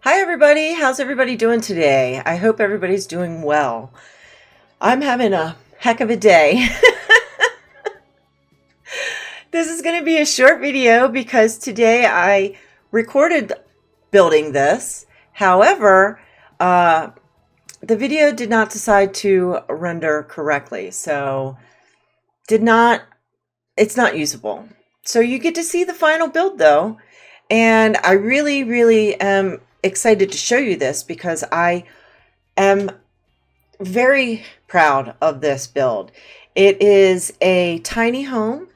Hi everybody, how's everybody doing today? I hope everybody's doing well. I'm having a heck of a day. This is going to be a short video because today I recorded building this. However, the video did not decide to render correctly, so it's not usable. So you get to see the final build though, and I really am excited to show you this because I am very proud of this build. It is a tiny home.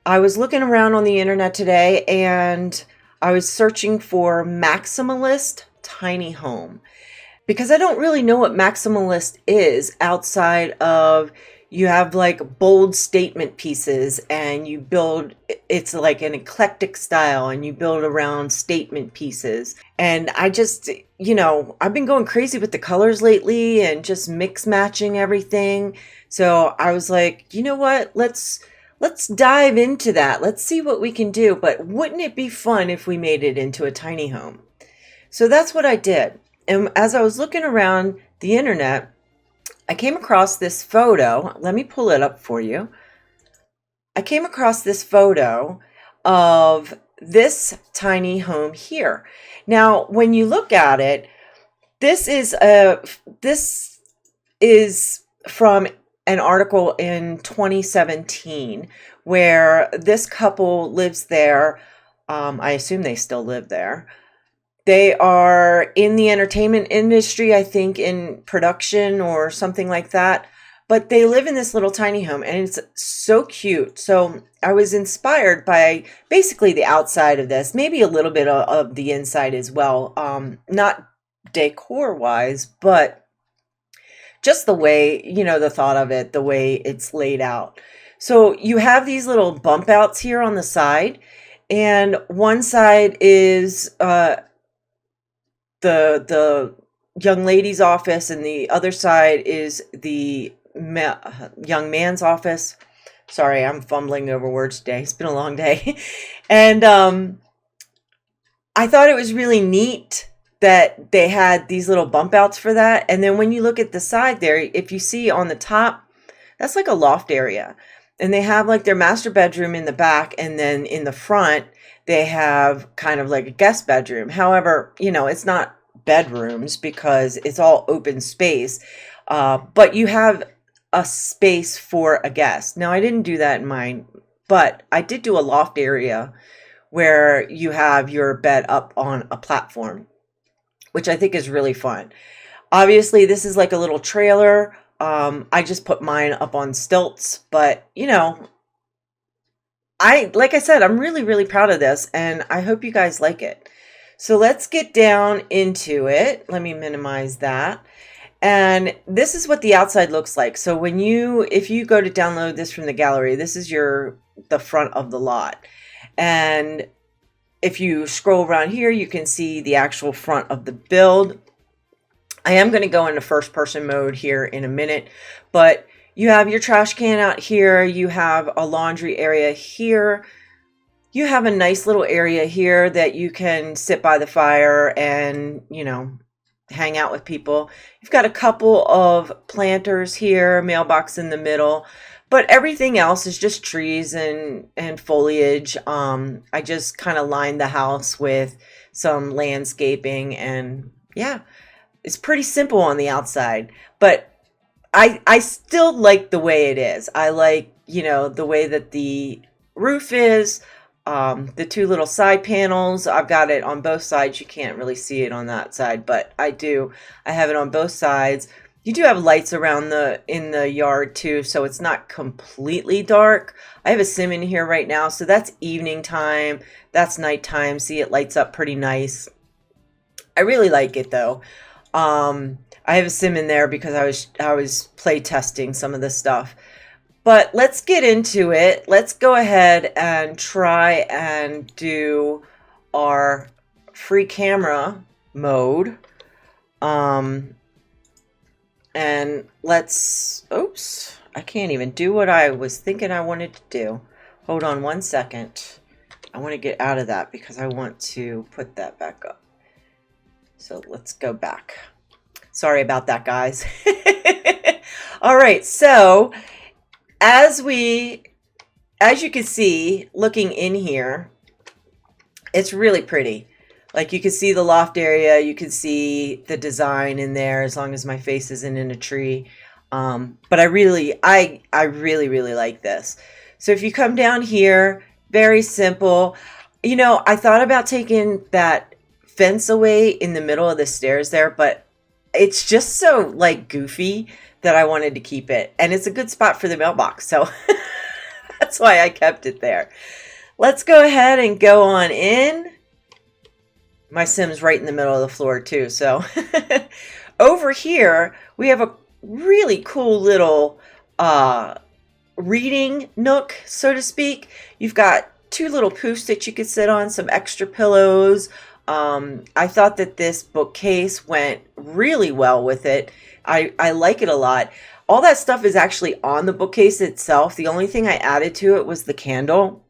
I was looking around on the internet today and I was searching for Maximalist Tiny Home because I don't really know what maximalist is outside of you have like bold statement pieces and you build, it's like an eclectic style and you build around statement pieces. And I just, I've been going crazy with the colors lately and just mix matching everything. So I was like, you know what, let's dive into that. Let's see what we can do. But wouldn't it be fun if we made it into a tiny home? So that's what I did. And as I was looking around the internet, I came across this photo. Let me pull it up for you. I came across this photo of this tiny home here. Now, when you look at it, this is from an article in 2017 where this couple lives there. I assume they still live there. They are in the entertainment industry, I think in production or something like that. But they live in this little tiny home and it's so cute. So I was inspired by basically the outside of this, maybe a little bit of the inside as well. Not decor wise, but just the way, the thought of it, the way it's laid out. So you have these little bump outs here on the side, and one side is the young lady's office, and the other side is the young man's office. Sorry, I'm fumbling over words today. It's been a long day. And I thought it was really neat that they had these little bump outs for that. And then when you look at the side there, if you see on the top, that's like a loft area. And they have like their master bedroom in the back, and then in the front, they have kind of like a guest bedroom. However, it's not bedrooms because it's all open space, but you have a space for a guest. Now, I didn't do that in mine, but I did do a loft area where you have your bed up on a platform, which I think is really fun. Obviously, this is like a little trailer. I just put mine up on stilts, but like I said, I'm really proud of this, and I hope you guys like it. So let's get down into it. Let me minimize that. And this is what the outside looks like. So if you go to download this from the gallery, this is the front of the lot. And if you scroll around here, you can see the actual front of the build. I am going to go into first person mode here in a minute, but you have your trash can out here. You have a laundry area here. You have a nice little area here that you can sit by the fire and, hang out with people. You've got a couple of planters here, mailbox in the middle, but everything else is just trees and foliage. I just kind of lined the house with some landscaping, and yeah, it's pretty simple on the outside, but I still like the way it is. I like, the way that the roof is, the two little side panels. I've got it on both sides. You can't really see it on that side, but I do. I have it on both sides. You do have lights around in the yard too, so it's not completely dark. I have a sim in here right now, so that's evening time. That's nighttime. See, it lights up pretty nice. I really like it though. I have a sim in there because I was play testing some of this stuff. But let's get into it. Let's go ahead and try and do our free camera mode. And oops, I can't even do what I was thinking I wanted to do. Hold on one second. I want to get out of that because I want to put that back up. So let's go back. Sorry about that, guys. All right, so as you can see, looking in here, it's really pretty. Like you can see the loft area, you can see the design in there as long as my face isn't in a tree. But I really like this. So if you come down here, very simple. You know, I thought about taking that fence away in the middle of the stairs there, but it's just so like goofy that I wanted to keep it. And it's a good spot for the mailbox. So that's why I kept it there. Let's go ahead and go on in. My Sim's right in the middle of the floor too. So over here, we have a really cool little reading nook, so to speak. You've got two little poofs that you could sit on, some extra pillows. I thought that this bookcase went really well with it. I like it a lot. All that stuff is actually on the bookcase itself. The only thing I added to it was the candle.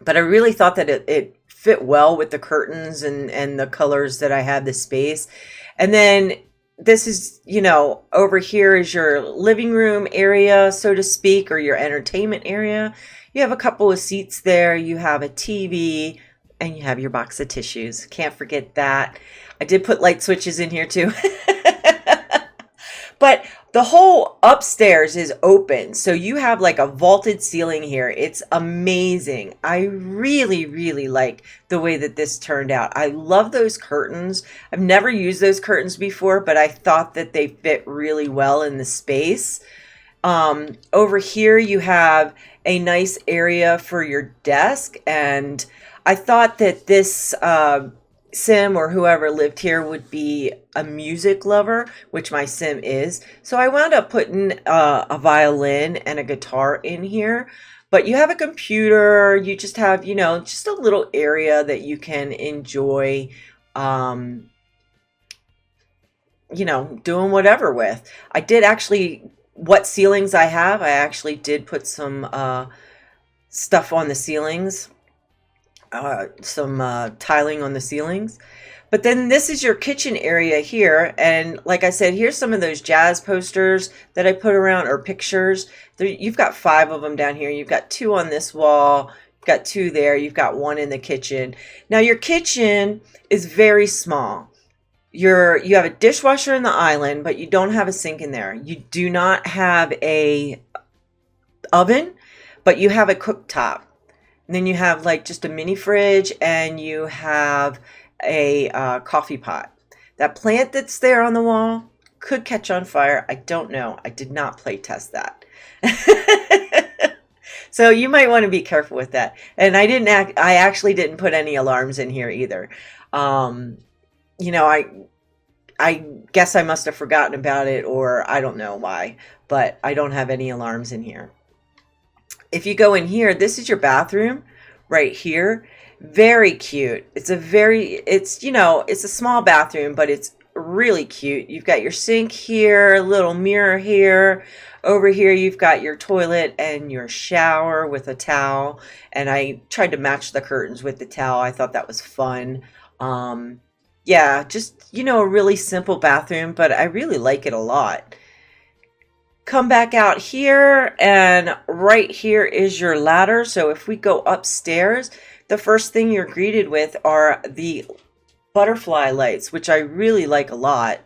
But I really thought that it fit well with the curtains and the colors that I had the space. And then this is, you know, over here is your living room area, so to speak, or your entertainment area. You have a couple of seats there. You have a TV and you have your box of tissues. Can't forget that. I did put light switches in here too. But the whole upstairs is open. So you have like a vaulted ceiling here. It's amazing. I really like the way that this turned out. I love those curtains. I've never used those curtains before, but I thought that they fit really well in the space. Over here you have a nice area for your desk. And I thought that this Sim or whoever lived here would be a music lover, which my Sim is. So I wound up putting a violin and a guitar in here. But you have a computer, you just have, you know, just a little area that you can enjoy, you know, doing whatever with. I did actually, what ceilings I have, I actually did put some stuff on the ceilings. Some tiling on the ceilings. But then this is your kitchen area here, and like I said, here's some of those jazz posters that I put around, or pictures. You've got 5 of them down here. You've got 2 on this wall, you've got 2 there, you've got 1 in the kitchen. Now your kitchen is very small. You have a dishwasher in the island, but you don't have a sink in there. You do not have a oven, but you have a cooktop. And then you have like just a mini fridge, and you have a coffee pot. That plant that's there on the wall could catch on fire. I don't know. I did not play test that. So you might want to be careful with that. And I actually didn't put any alarms in here either. You know, I guess I must have forgotten about it, or I don't know why, but I don't have any alarms in here. If you go in here, this is your bathroom right here. Very cute. It's, you know, it's a small bathroom, but it's really cute. You've got your sink here, a little mirror here. Over here, you've got your toilet and your shower with a towel. And I tried to match the curtains with the towel. I thought that was fun. Yeah, just, you know, a really simple bathroom, but I really like it a lot. Come back out here, and right here is your ladder. So if we go upstairs, the first thing you're greeted with are the butterfly lights, which I really like a lot.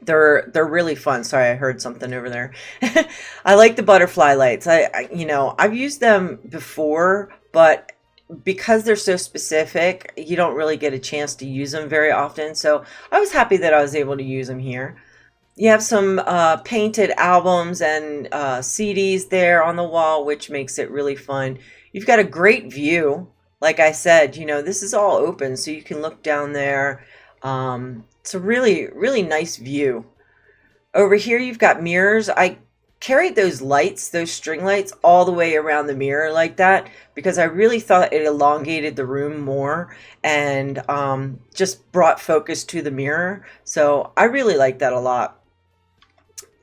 They're really fun. Sorry, I heard something over there. I like the butterfly lights. You know, I've used them before, but because they're so specific, you don't really get a chance to use them very often. So I was happy that I was able to use them here. You have some painted albums and CDs there on the wall, which makes it really fun. You've got a great view. Like I said, you know, this is all open, so you can look down there. It's a really nice view. Over here, you've got mirrors. I carried those lights, those string lights, all the way around the mirror like that because I really thought it elongated the room more and just brought focus to the mirror. So I really like that a lot.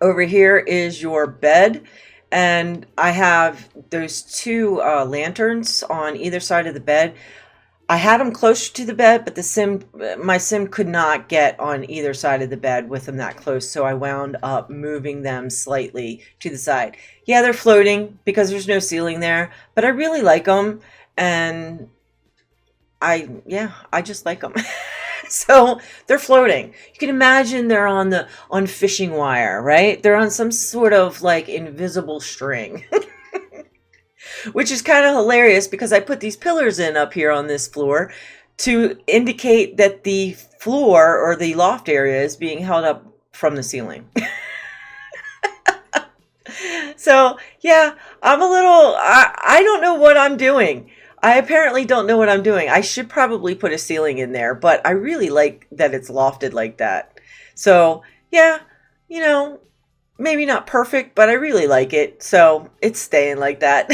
Over here is your bed, and I have those 2 lanterns on either side of the bed. I had them closer to the bed, but my sim could not get on either side of the bed with them that close, so I wound up moving them slightly to the side. Yeah, they're floating because there's no ceiling there, but I really like them, and I just like them. So they're floating. You can imagine they're on fishing wire, right? They're on some sort of like invisible string. Which is kind of hilarious because I put these pillars in up here on this floor to indicate that the floor or the loft area is being held up from the ceiling. So yeah, I don't know what I'm doing. I apparently don't know what I'm doing. I should probably put a ceiling in there, but I really like that it's lofted like that. So yeah, you know, maybe not perfect, but I really like it. So it's staying like that.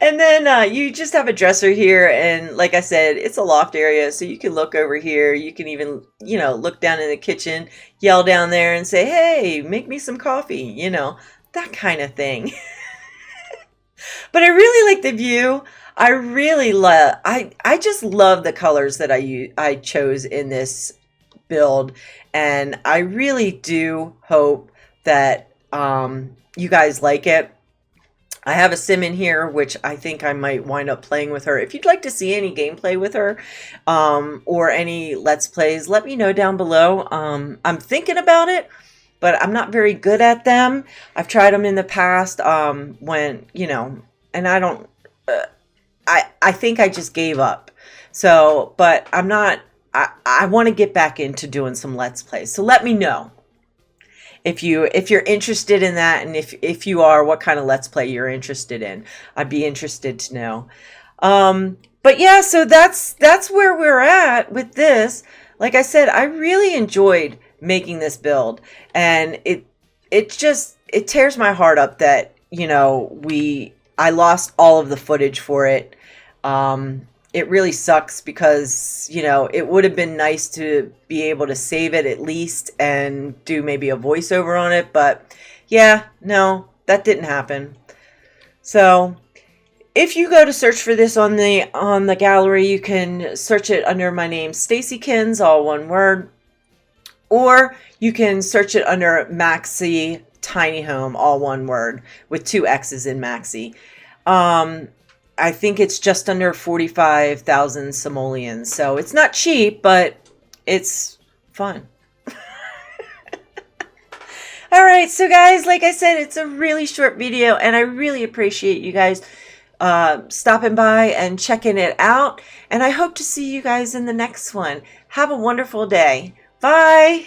And then you just have a dresser here. And like I said, it's a loft area. So you can look over here. You can even, look down in the kitchen, yell down there and say, hey, make me some coffee, that kind of thing. But I really like the view. I really love, I just love the colors that I chose in this build. And I really do hope that you guys like it. I have a sim in here, which I think I might wind up playing with her. If you'd like to see any gameplay with her or any Let's Plays, let me know down below. I'm thinking about it, but I'm not very good at them. I've tried them in the past when, and I don't, I think I just gave up. So, but I'm not, I want to get back into doing some Let's Plays. So let me know. If you're interested in that, and if you are, what kind of Let's Play you're interested in. I'd be interested to know. But yeah, so that's where we're at with this. Like I said, I really enjoyed making this build, and it tears my heart up that I lost all of the footage for it. It really sucks because, it would have been nice to be able to save it at least and do maybe a voiceover on it. But yeah, no, that didn't happen. So if you go to search for this on the gallery, you can search it under my name, staceykinnz, all one word. Or you can search it under Maxi Tiny Home, all one word, with 2 X's in Maxi. I think it's just under 45,000 simoleons. So it's not cheap, but it's fun. All right, so guys, like I said, it's a really short video, and I really appreciate you guys stopping by and checking it out. And I hope to see you guys in the next one. Have a wonderful day. Bye.